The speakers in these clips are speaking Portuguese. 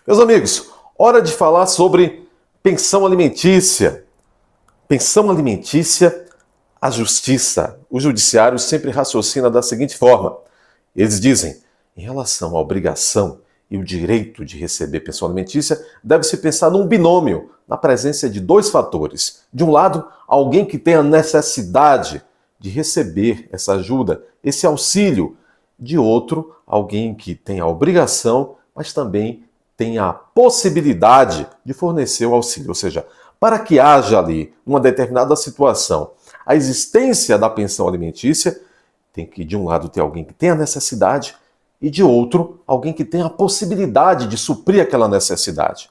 Meus amigos, hora de falar sobre pensão alimentícia. Pensão alimentícia, a justiça, o judiciário sempre raciocina da seguinte forma. Eles dizem, em relação à obrigação e o direito de receber pensão alimentícia, deve-se pensar num binômio, na presença de dois fatores. De um lado, alguém que tem a necessidade de receber essa ajuda, esse auxílio. De outro, alguém que tem a obrigação, mas também tem a possibilidade de fornecer o auxílio. Ou seja, para que haja ali uma determinada situação a existência da pensão alimentícia, tem que de um lado ter alguém que tem a necessidade e de outro, alguém que tem a possibilidade de suprir aquela necessidade.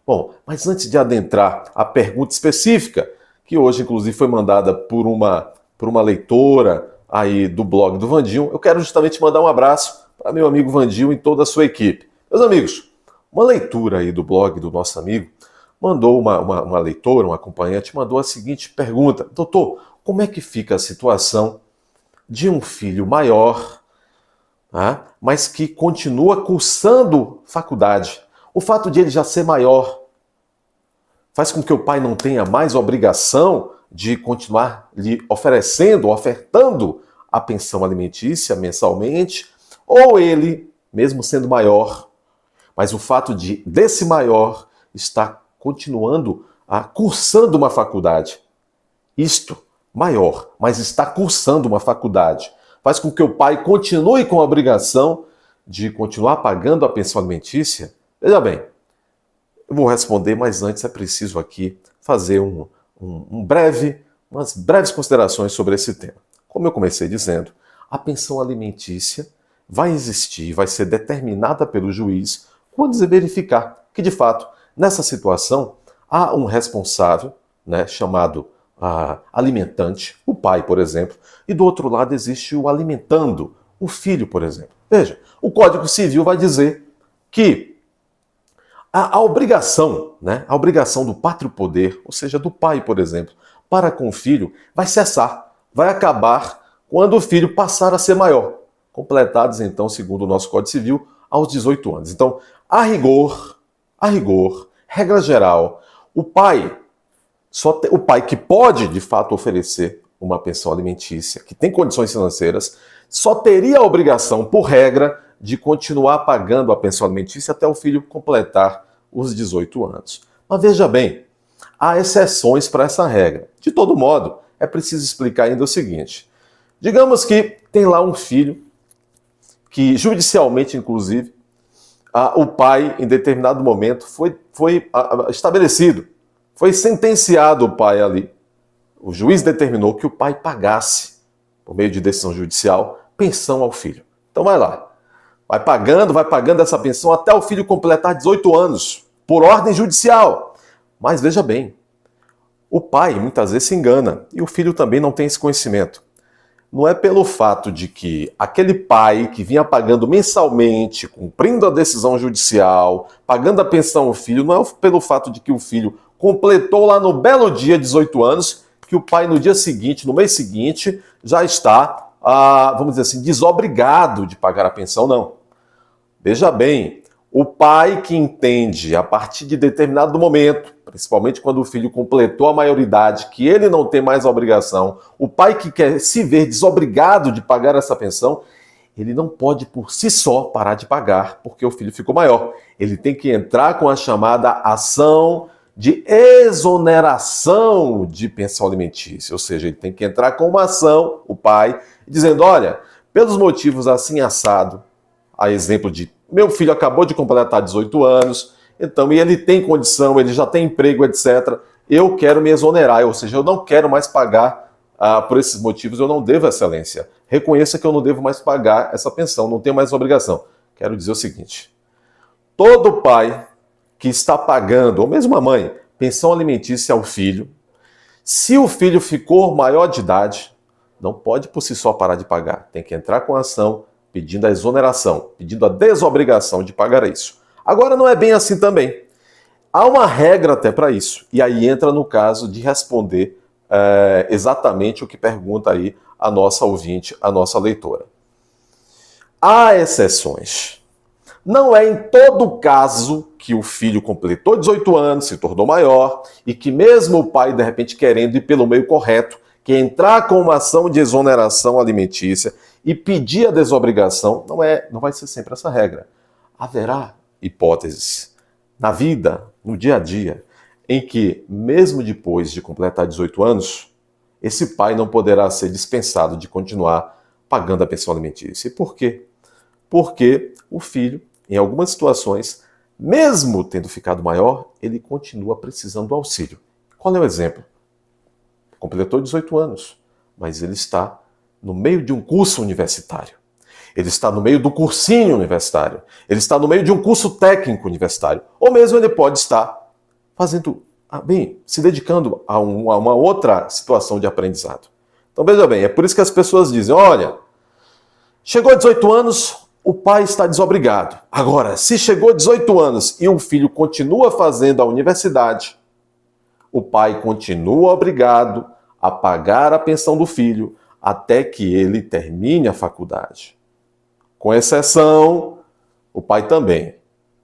Bom, mas antes de adentrar a pergunta específica, que hoje inclusive foi mandada por uma leitora aí do blog do Vandinho, eu quero justamente mandar um abraço para meu amigo Vandinho e toda a sua equipe. Meus amigos, uma leitura aí do blog do nosso amigo mandou uma leitora, uma acompanhante, mandou a seguinte pergunta: doutor, como é que fica a situação de um filho maior, mas que continua cursando faculdade? O fato de ele já ser maior faz com que o pai não tenha mais obrigação de continuar lhe ofertando a pensão alimentícia mensalmente? Ou ele, mesmo sendo maior, mas o fato desse maior estar continuando cursando uma faculdade, maior, mas está cursando uma faculdade, faz com que o pai continue com a obrigação de continuar pagando a pensão alimentícia? Veja bem, eu vou responder, mas antes é preciso aqui fazer umas breves considerações sobre esse tema. Como eu comecei dizendo, a pensão alimentícia vai existir, vai ser determinada pelo juiz quando se verificar que, de fato, nessa situação, há um responsável, chamado alimentante, o pai, por exemplo, e do outro lado existe o alimentando, o filho, por exemplo. Veja, o Código Civil vai dizer que a obrigação do pátrio poder, ou seja, do pai, por exemplo, para com o filho, vai cessar, vai acabar quando o filho passar a ser maior, completados, então, segundo o nosso Código Civil, aos 18 anos. Então, a rigor, regra geral, o pai que pode, de fato, oferecer uma pensão alimentícia, que tem condições financeiras, só teria a obrigação, por regra, de continuar pagando a pensão alimentícia até o filho completar os 18 anos. Mas veja bem, há exceções para essa regra. De todo modo, é preciso explicar ainda o seguinte. Digamos que tem lá um filho que, judicialmente, inclusive, o pai, em determinado momento, foi estabelecido, foi sentenciado o pai ali. O juiz determinou que o pai pagasse, por meio de decisão judicial, pensão ao filho. Então vai lá. Vai pagando essa pensão até o filho completar 18 anos, por ordem judicial. Mas veja bem, o pai muitas vezes se engana e o filho também não tem esse conhecimento. Não é pelo fato de que aquele pai que vinha pagando mensalmente, cumprindo a decisão judicial, pagando a pensão ao filho, não é pelo fato de que o filho completou lá no belo dia 18 anos, que o pai no dia seguinte, no mês seguinte, já está, vamos dizer assim, desobrigado de pagar a pensão, não. Veja bem, o pai que entende, a partir de determinado momento, principalmente quando o filho completou a maioridade, que ele não tem mais a obrigação, o pai que quer se ver desobrigado de pagar essa pensão, ele não pode por si só parar de pagar, porque o filho ficou maior. Ele tem que entrar com a chamada ação de exoneração de pensão alimentícia, ou seja, ele tem que entrar com uma ação, o pai, dizendo, olha, pelos motivos assim assado, a exemplo de meu filho acabou de completar 18 anos, então, e ele tem condição, ele já tem emprego, etc. Eu quero me exonerar, ou seja, eu não quero mais pagar por esses motivos, eu não devo, excelência. Reconheça que eu não devo mais pagar essa pensão, não tenho mais obrigação. Quero dizer o seguinte, todo pai que está pagando, ou mesmo a mãe, pensão alimentícia ao filho, se o filho ficou maior de idade, não pode por si só parar de pagar, tem que entrar com a ação, pedindo a exoneração, pedindo a desobrigação de pagar isso. Agora não é bem assim também. Há uma regra até para isso. E aí entra no caso de responder exatamente o que pergunta aí a nossa ouvinte, a nossa leitora. Há exceções. Não é em todo caso que o filho completou 18 anos, se tornou maior, e que mesmo o pai, de repente, querendo ir pelo meio correto, que é entrar com uma ação de exoneração alimentícia e pedir a desobrigação, não vai ser sempre essa regra. Haverá hipóteses na vida, no dia a dia, em que, mesmo depois de completar 18 anos, esse pai não poderá ser dispensado de continuar pagando a pensão alimentícia. E por quê? Porque o filho, em algumas situações, mesmo tendo ficado maior, ele continua precisando do auxílio. Qual é o exemplo? Completou 18 anos, mas ele está no meio de um curso universitário. Ele está no meio do cursinho universitário. Ele está no meio de um curso técnico universitário. Ou mesmo ele pode estar fazendo, se dedicando a uma outra situação de aprendizado. Então veja bem, é por isso que as pessoas dizem, olha, chegou a 18 anos, o pai está desobrigado. Agora, se chegou a 18 anos e o filho continua fazendo a universidade, o pai continua obrigado a pagar a pensão do filho até que ele termine a faculdade. Com exceção, o pai também.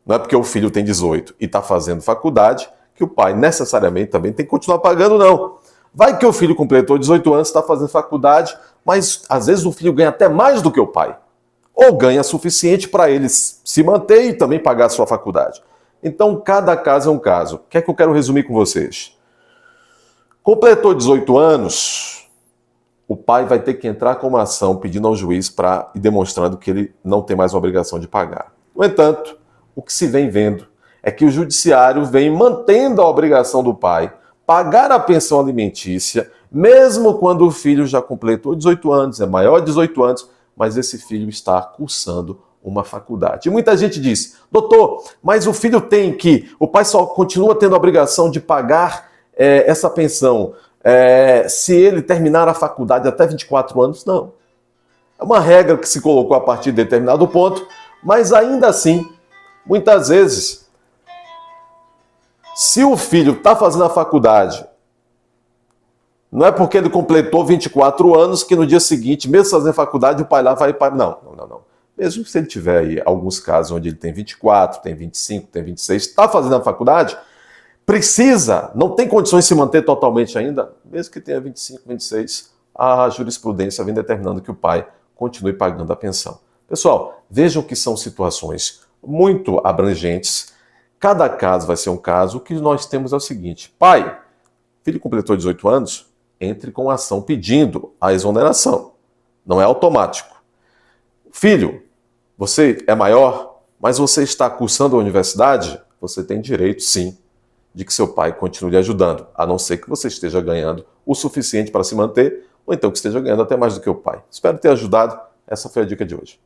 Não é porque o filho tem 18 e está fazendo faculdade que o pai necessariamente também tem que continuar pagando, não. Vai que o filho completou 18 anos, está fazendo faculdade, mas às vezes o filho ganha até mais do que o pai. Ou ganha suficiente para ele se manter e também pagar a sua faculdade. Então, cada caso é um caso. O que é que eu quero resumir com vocês? Completou 18 anos, o pai vai ter que entrar com uma ação pedindo ao juiz para ir demonstrando que ele não tem mais uma obrigação de pagar. No entanto, o que se vem vendo é que o judiciário vem mantendo a obrigação do pai pagar a pensão alimentícia, mesmo quando o filho já completou 18 anos, é maior de 18 anos, mas esse filho está cursando uma faculdade. E muita gente diz, doutor, mas o pai só continua tendo a obrigação de pagar essa pensão se ele terminar a faculdade até 24 anos? Não. É uma regra que se colocou a partir de determinado ponto, mas ainda assim, muitas vezes, se o filho está fazendo a faculdade, não é porque ele completou 24 anos que no dia seguinte, mesmo fazendo faculdade, o pai lá vai para... Não. Mesmo se ele tiver aí alguns casos onde ele tem 24, tem 25, tem 26, está fazendo a faculdade, não tem condições de se manter totalmente ainda, mesmo que tenha 25, 26, a jurisprudência vem determinando que o pai continue pagando a pensão. Pessoal, vejam que são situações muito abrangentes. Cada caso vai ser um caso. O que nós temos é o seguinte, pai, filho completou 18 anos, entre com ação pedindo a exoneração. Não é automático. Filho, você é maior, mas você está cursando a universidade, você tem direito, sim, de que seu pai continue lhe ajudando, a não ser que você esteja ganhando o suficiente para se manter, ou então que esteja ganhando até mais do que o pai. Espero ter ajudado. Essa foi a dica de hoje.